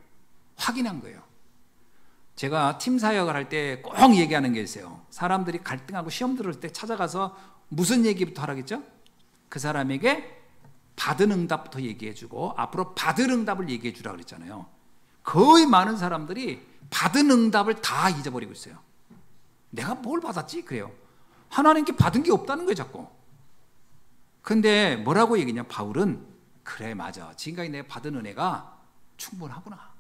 확인한 거예요. 제가 팀 사역을 할 때 꼭 얘기하는 게 있어요. 사람들이 갈등하고 시험 들을 때 찾아가서 무슨 얘기부터 하라겠죠? 그 사람에게 받은 응답부터 얘기해주고 앞으로 받을 응답을 얘기해주라 그랬잖아요. 거의 많은 사람들이 받은 응답을 다 잊어버리고 있어요. 내가 뭘 받았지? 그래요. 하나님께 받은 게 없다는 거예요, 자꾸. 근데 뭐라고 얘기냐? 바울은 그래, 맞아. 지금까지 내가 받은 은혜가 충분하구나.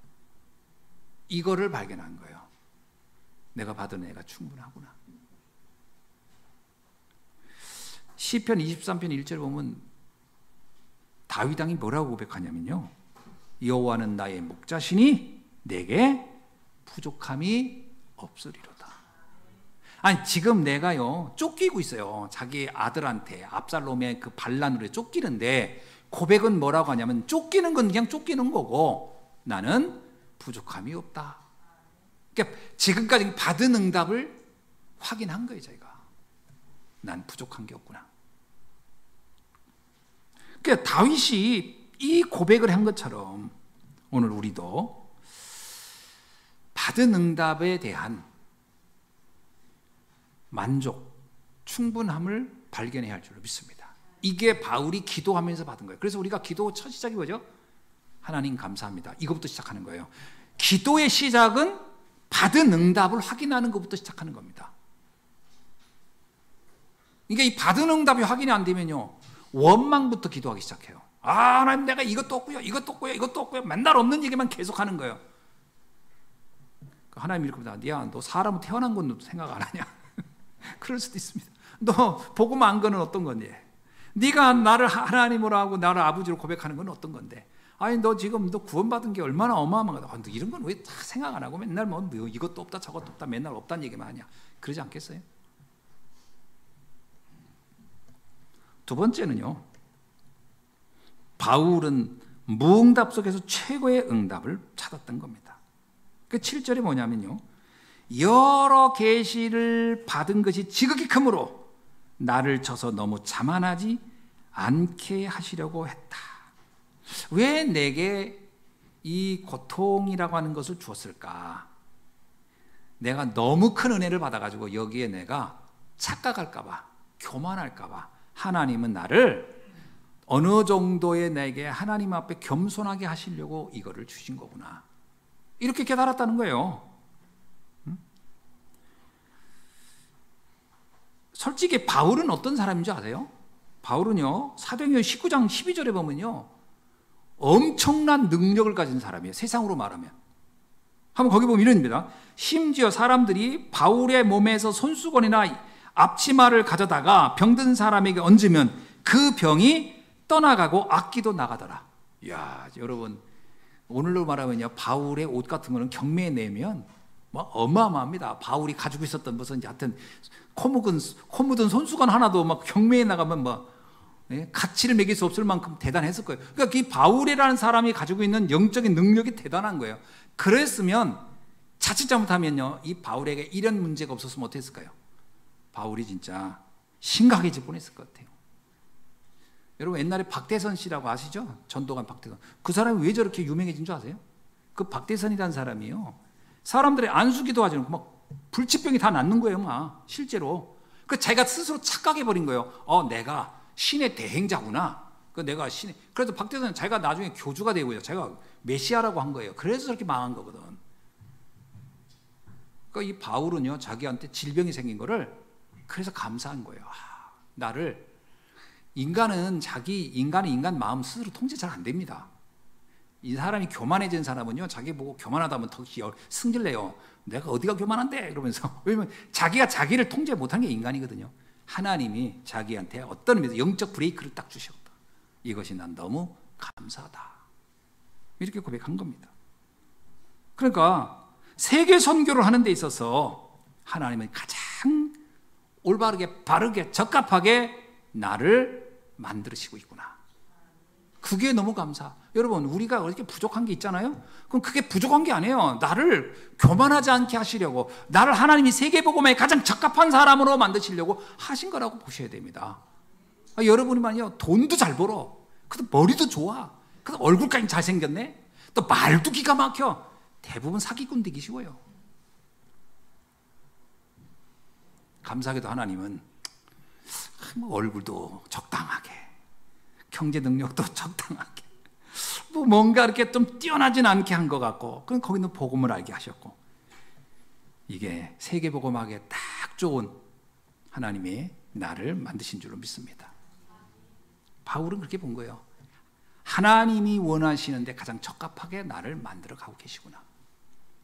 이거를 발견한 거예요. 내가 받은 은혜가 충분하구나. 시편 23편 1절 보면 다윗 왕이 뭐라고 고백하냐면요. 여호와는 나의 목자시니 내게 부족함이 없으리로다. 아니, 지금 내가요 쫓기고 있어요. 자기 아들한테 압살롬의 그 반란으로 쫓기는데 고백은 뭐라고 하냐면 쫓기는 건 그냥 쫓기는 거고 나는 부족함이 없다. 그러니까 지금까지 받은 응답을 확인한 거예요. 저희가 난 부족한 게 없구나. 그러니까 다윗이 이 고백을 한 것처럼 오늘 우리도 받은 응답에 대한 만족, 충분함을 발견해야 할 줄로 믿습니다. 이게 바울이 기도하면서 받은 거예요. 그래서 우리가 기도 첫 시작이 뭐죠? 하나님 감사합니다. 이것부터 시작하는 거예요. 기도의 시작은 받은 응답을 확인하는 것부터 시작하는 겁니다. 그러니까 이 받은 응답이 확인이 안 되면요 원망부터 기도하기 시작해요. 하나님 내가 이것도 없고요, 이것도 없고요, 이것도 없고요. 맨날 없는 얘기만 계속하는 거예요. 하나님 이렇게 봅니다. 야, 너 사람은 태어난 건 생각 안 하냐? 그럴 수도 있습니다. 너 복음 안 거는 어떤 건데? 네가 나를 하나님으로 하고 나를 아버지로 고백하는 건 어떤 건데? 아니 너 지금 너 구원받은 게 얼마나 어마어마하다. 너 이런 건 왜 다 생각 안 하고 맨날 뭐 이것도 없다 저것도 없다 맨날 없다는 얘기만 하냐? 그러지 않겠어요? 두 번째는요. 바울은 무응답 속에서 최고의 응답을 찾았던 겁니다. 그 7절이 뭐냐면요. 여러 계시를 받은 것이 지극히 크므로 나를 쳐서 너무 자만하지 않게 하시려고 했다. 왜 내게 이 고통이라고 하는 것을 주었을까? 내가 너무 큰 은혜를 받아가지고 여기에 내가 착각할까 봐, 교만할까 봐 하나님은 나를 어느 정도의 내게 하나님 앞에 겸손하게 하시려고 이거를 주신 거구나. 이렇게 깨달았다는 거예요. 솔직히 바울은 어떤 사람인 줄 아세요? 바울은요 사도행전 19장 12절에 보면요 엄청난 능력을 가진 사람이에요. 세상으로 말하면 한번 거기 보면 이런입니다. 심지어 사람들이 바울의 몸에서 손수건이나 앞치마를 가져다가 병든 사람에게 얹으면 그 병이 떠나가고 악기도 나가더라. 이야, 여러분, 오늘로 말하면요, 바울의 옷 같은 거는 경매에 내면 뭐 어마어마합니다. 바울이 가지고 있었던 무슨 하여튼 코 묻은 손수건 하나도 막 경매에 나가면 뭐 가치를 매길 수 없을 만큼 대단했을 거예요. 그러니까 이 바울이라는 사람이 가지고 있는 영적인 능력이 대단한 거예요. 그랬으면 자칫 잘못하면요, 이 바울에게 이런 문제가 없었으면 어땠을까요? 바울이 진짜 심각해질 뻔했을 것 같아요. 여러분, 옛날에 박대선 씨라고 아시죠? 전도관 박대선. 그 사람이 왜 저렇게 유명해진 줄 아세요? 그 박대선이라는 사람이요, 사람들의 안수기도 하지 않고 막 불치병이 다 낫는 거예요, 막 실제로. 그 자기가 스스로 착각해버린 거예요. 내가 신의 대행자구나. 내가 신의. 그래서 박대선은 자기가 나중에 교주가 되고요, 자기가 메시아라고 한 거예요. 그래서 저렇게 망한 거거든. 그러니까 이 바울은요, 자기한테 질병이 생긴 거를 그래서 감사한 거예요. 나를, 인간은 인간 마음 스스로 통제 잘 안 됩니다. 이 사람이 교만해진 사람은요, 자기 보고 교만하다면 더 승질내요. 내가 어디가 교만한데? 이러면서. 왜냐면 자기가 자기를 통제 못한 게 인간이거든요. 하나님이 자기한테 어떤 의미에서 영적 브레이크를 딱 주셨다. 이것이 난 너무 감사하다. 이렇게 고백한 겁니다. 그러니까 세계 선교를 하는 데 있어서 하나님은 가장 올바르게, 바르게, 적합하게 나를 만드시고 있구나. 그게 너무 감사. 여러분, 우리가 이렇게 부족한 게 있잖아요. 그럼 그게 부족한 게 아니에요. 나를 교만하지 않게 하시려고, 나를 하나님이 세계복음에 가장 적합한 사람으로 만드시려고 하신 거라고 보셔야 됩니다. 여러분이만요, 돈도 잘 벌어, 그래도 머리도 좋아, 그래도 얼굴까지 잘생겼네, 또 말도 기가 막혀. 대부분 사기꾼 되기 쉬워요. 감사하게도 하나님은 얼굴도 적당하게, 경제 능력도 적당하게, 뭐 뭔가 이렇게 좀 뛰어나진 않게 한 것 같고, 그럼 거기는 복음을 알게 하셨고, 이게 세계복음하기에 딱 좋은 하나님이 나를 만드신 줄로 믿습니다. 바울은 그렇게 본 거예요. 하나님이 원하시는데 가장 적합하게 나를 만들어 가고 계시구나.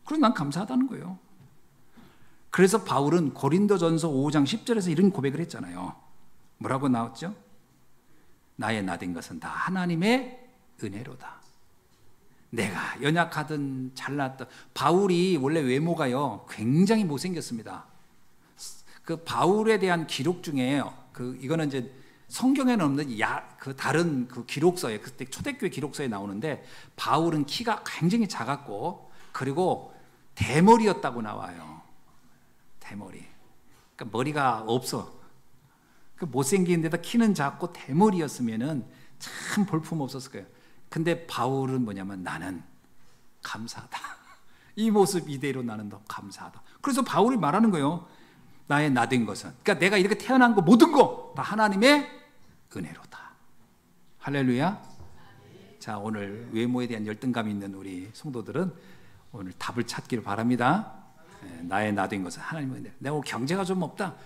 그래서 난 감사하다는 거예요. 그래서 바울은 고린도전서 5장 10절에서 이런 고백을 했잖아요. 뭐라고 나왔죠? 나의 나된 것은 다 하나님의 은혜로다. 내가 연약하든 잘났든, 바울이 원래 외모가요 굉장히 못생겼습니다. 그 바울에 대한 기록 중에 이거는 이제 성경에는 없는 그 다른 그 기록서에, 그때 초대교회 기록서에 나오는데, 바울은 키가 굉장히 작았고 그리고 대머리였다고 나와요. 대머리. 그러니까 머리가 없어. 그 못생긴 데다 키는 작고 대머리였으면은 참 볼품 없었을 거예요. 근데 바울은 뭐냐면, 나는 감사하다. 이 모습 이대로 나는 더 감사하다. 그래서 바울이 말하는 거예요. 나의 나된 것은, 그러니까 내가 이렇게 태어난 거 모든 거 다 하나님의 은혜로다. 할렐루야. 자, 오늘 외모에 대한 열등감이 있는 우리 성도들은 오늘 답을 찾기를 바랍니다. 나의 나된 것은 하나님의 은혜. 내가 경제가 좀 없다,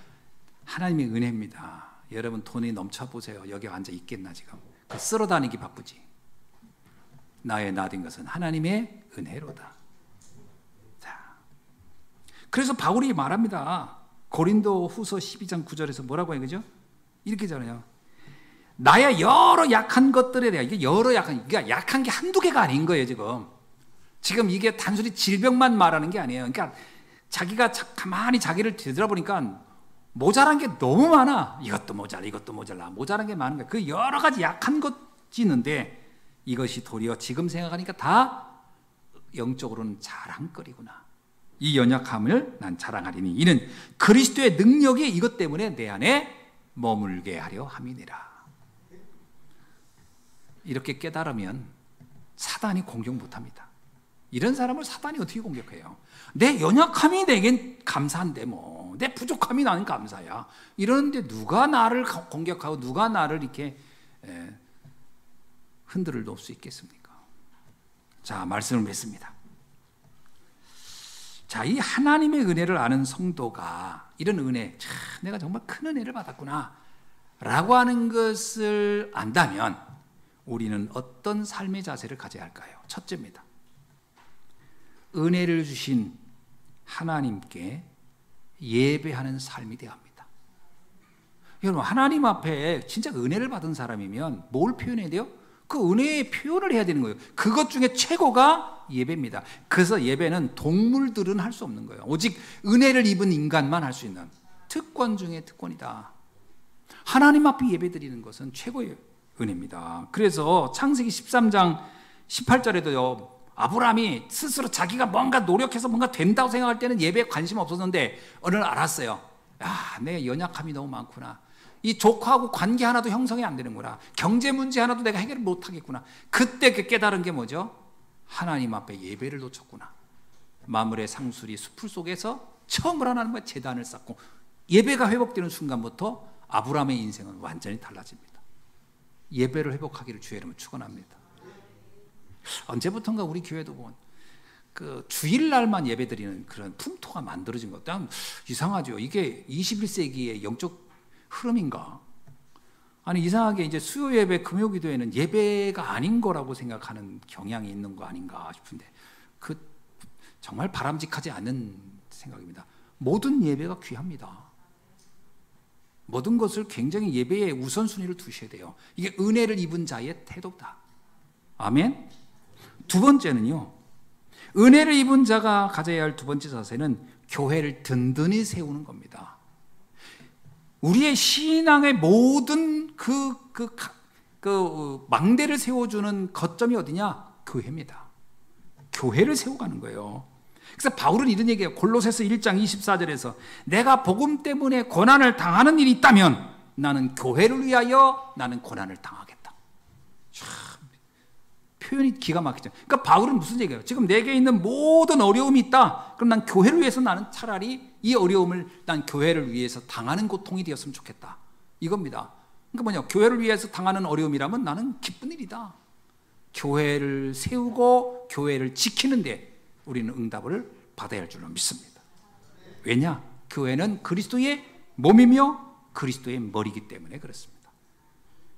하나님의 은혜입니다. 여러분, 돈이 넘쳐보세요. 여기 앉아 있겠나 지금? 쓸어 다니기 바쁘지. 나의 나된 것은 하나님의 은혜로다. 자, 그래서 바울이 말합니다. 고린도 후서 12장 9절에서 뭐라고 해요? 그죠? 이렇게 잖아요. 나의 여러 약한 것들에 대해, 이게 여러 그러니까 약한 게 한두 개가 아닌 거예요, 지금 이게 단순히 질병만 말하는 게 아니에요. 그러니까 자기가 가만히 자기를 되돌아보니까 모자란 게 너무 많아. 이것도 모자라, 이것도 모자라. 모자란 게 많은 거야. 그 여러 가지 약한 것이 있는데, 이것이 도리어 지금 생각하니까 다 영적으로는 자랑거리구나. 이 연약함을 난 자랑하리니 이는 그리스도의 능력이 이것 때문에 내 안에 머물게 하려 함이니라. 이렇게 깨달으면 사단이 공격 못합니다. 이런 사람을 사단이 어떻게 공격해요? 내 연약함이 내겐 감사한데 뭐, 내 부족함이 나는 감사야. 이러는데 누가 나를 공격하고 누가 나를 이렇게 흔들을 놓을 수 있겠습니까? 자, 말씀을 맺습니다. 자, 이 하나님의 은혜를 아는 성도가 이런 은혜, 참 내가 정말 큰 은혜를 받았구나 라고 하는 것을 안다면 우리는 어떤 삶의 자세를 가져야 할까요? 첫째입니다. 은혜를 주신 하나님께 예배하는 삶이 되어야 합니다. 여러분, 하나님 앞에 진짜 은혜를 받은 사람이면 뭘 표현해야 돼요? 그 은혜의 표현을 해야 되는 거예요. 그것 중에 최고가 예배입니다. 그래서 예배는 동물들은 할 수 없는 거예요. 오직 은혜를 입은 인간만 할 수 있는 특권 중에 특권이다. 하나님 앞에 예배드리는 것은 최고의 은혜입니다. 그래서 창세기 13장 18절에도요, 아브라함이 스스로 자기가 뭔가 노력해서 뭔가 된다고 생각할 때는 예배에 관심 없었는데 어느 날 알았어요. 내 연약함이 너무 많구나. 이 조카하고 관계 하나도 형성이 안 되는구나. 경제 문제 하나도 내가 해결을 못 하겠구나. 그때 그 깨달은 게 뭐죠? 하나님 앞에 예배를 놓쳤구나. 마물의 상수리 숲을 속에서 처음으로 하나님과 제단을 쌓고 예배가 회복되는 순간부터 아브라함의 인생은 완전히 달라집니다. 예배를 회복하기를 주의 이름으로 축원합니다. 언제부턴가 우리 교회도 보면 그 주일날만 예배드리는 그런 풍토가 만들어진 것. 이상하죠. 이게 21세기의 영적 흐름인가? 아니, 이상하게 이제 수요 예배, 금요 기도에는 예배가 아닌 거라고 생각하는 경향이 있는 거 아닌가 싶은데, 그 정말 바람직하지 않은 생각입니다. 모든 예배가 귀합니다. 모든 것을 굉장히 예배의 우선순위를 두셔야 돼요. 이게 은혜를 입은 자의 태도다. 아멘. 두 번째는요, 은혜를 입은 자가 가져야 할 두 번째 자세는 교회를 든든히 세우는 겁니다. 우리의 신앙의 모든 망대를 세워주는 거점이 어디냐? 교회입니다. 교회를 세워가는 거예요. 그래서 바울은 이런 얘기해요. 골로새서 1장 24절에서 내가 복음 때문에 고난을 당하는 일이 있다면 나는 교회를 위하여 나는 고난을 당하겠다. 참, 표현이 기가 막히죠. 그러니까 바울은 무슨 얘기예요? 지금 내게 있는 모든 어려움이 있다. 그럼 난 교회를 위해서 나는 차라리 이 어려움을 난 교회를 위해서 당하는 고통이 되었으면 좋겠다. 이겁니다. 그러니까 뭐냐? 교회를 위해서 당하는 어려움이라면 나는 기쁜 일이다. 교회를 세우고 교회를 지키는데 우리는 응답을 받아야 할 줄로 믿습니다. 왜냐? 교회는 그리스도의 몸이며 그리스도의 머리이기 때문에 그렇습니다.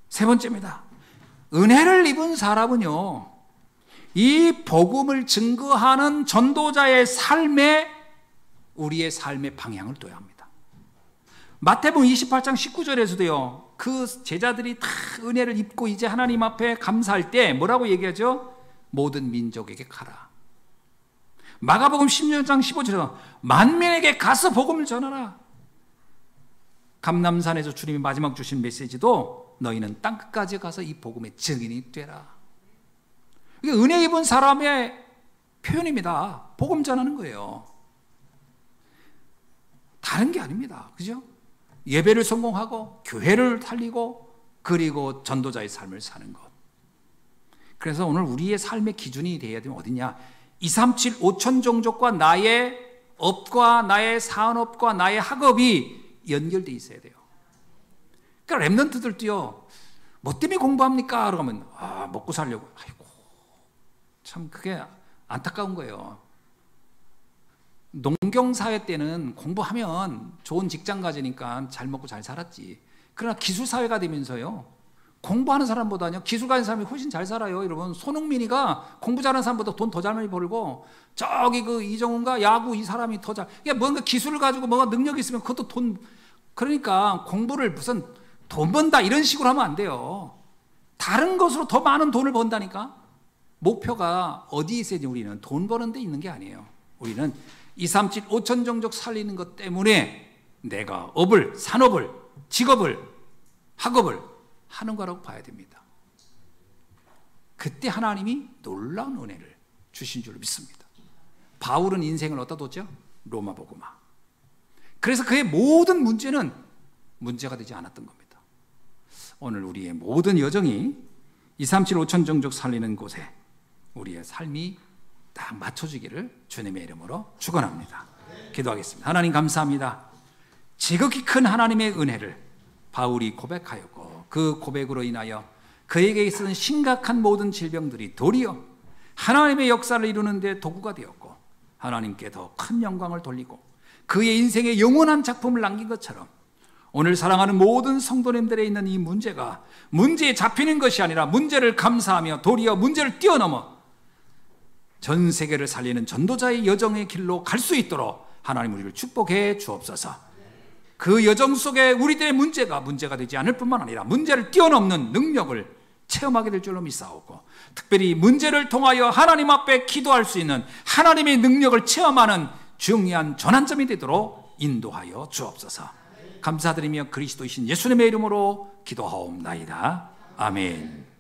세 번째입니다. 은혜를 입은 사람은요, 이 복음을 증거하는 전도자의 삶에 우리의 삶의 방향을 둬야 합니다. 마태복음 28장 19절에서도요, 그 제자들이 다 은혜를 입고 이제 하나님 앞에 감사할 때 뭐라고 얘기하죠? 모든 민족에게 가라. 마가복음 16장 15절에서 만민에게 가서 복음을 전하라. 감람산에서 주님이 마지막 주신 메시지도 너희는 땅끝까지 가서 이 복음의 증인이 되라. 이게 은혜 입은 사람의 표현입니다. 복음 전하는 거예요. 다른 게 아닙니다. 그죠? 예배를 성공하고 교회를 살리고 그리고 전도자의 삶을 사는 것. 그래서 오늘 우리의 삶의 기준이 되어야 되면 어디냐? 237 5천 종족과 나의 업과 나의 산업과 나의 학업이 연결돼 있어야 돼요. 그러니까 랩런트들도요, 뭐 때문에 공부합니까? 그러면 먹고 살려고. 아이고, 참 그게 안타까운 거예요. 농경사회 때는 공부하면 좋은 직장 가지니까 잘 먹고 잘 살았지. 그러나 기술사회가 되면서요, 공부하는 사람보다요 기술 가진 사람이 훨씬 잘 살아요. 여러분, 손흥민이가 공부 잘하는 사람보다 돈 더 잘 많이 벌고, 저기 그 이정훈과 야구 이 사람이 더 잘, 그러니까 뭔가 기술을 가지고 뭔가 능력이 있으면 그것도 돈, 그러니까 공부를 무슨 돈 번다 이런 식으로 하면 안 돼요. 다른 것으로 더 많은 돈을 번다니까. 목표가 어디에 있어야지. 우리는 돈 버는 데 있는 게 아니에요. 우리는 237 5천 종족 살리는 것 때문에 내가 업을, 산업을, 직업을, 학업을 하는 거라고 봐야 됩니다. 그때 하나님이 놀라운 은혜를 주신 줄로 믿습니다. 바울은 인생을 어디다 뒀죠? 로마 복음화. 그래서 그의 모든 문제는 문제가 되지 않았던 겁니다. 오늘 우리의 모든 여정이 237 5천 종족 살리는 곳에 우리의 삶이 딱 맞춰지기를 주님의 이름으로 축원합니다. 기도하겠습니다. 하나님 감사합니다. 지극히 큰 하나님의 은혜를 바울이 고백하였고, 그 고백으로 인하여 그에게 있었던 심각한 모든 질병들이 도리어 하나님의 역사를 이루는 데 도구가 되었고, 하나님께 더 큰 영광을 돌리고 그의 인생에 영원한 작품을 남긴 것처럼 오늘 사랑하는 모든 성도님들에 있는 이 문제가 문제에 잡히는 것이 아니라 문제를 감사하며 도리어 문제를 뛰어넘어 전 세계를 살리는 전도자의 여정의 길로 갈 수 있도록 하나님 우리를 축복해 주옵소서. 그 여정 속에 우리들의 문제가 되지 않을 뿐만 아니라 문제를 뛰어넘는 능력을 체험하게 될 줄로 믿사오고, 특별히 문제를 통하여 하나님 앞에 기도할 수 있는 하나님의 능력을 체험하는 중요한 전환점이 되도록 인도하여 주옵소서. 감사드리며 그리스도이신 예수님의 이름으로 기도하옵나이다. 아멘.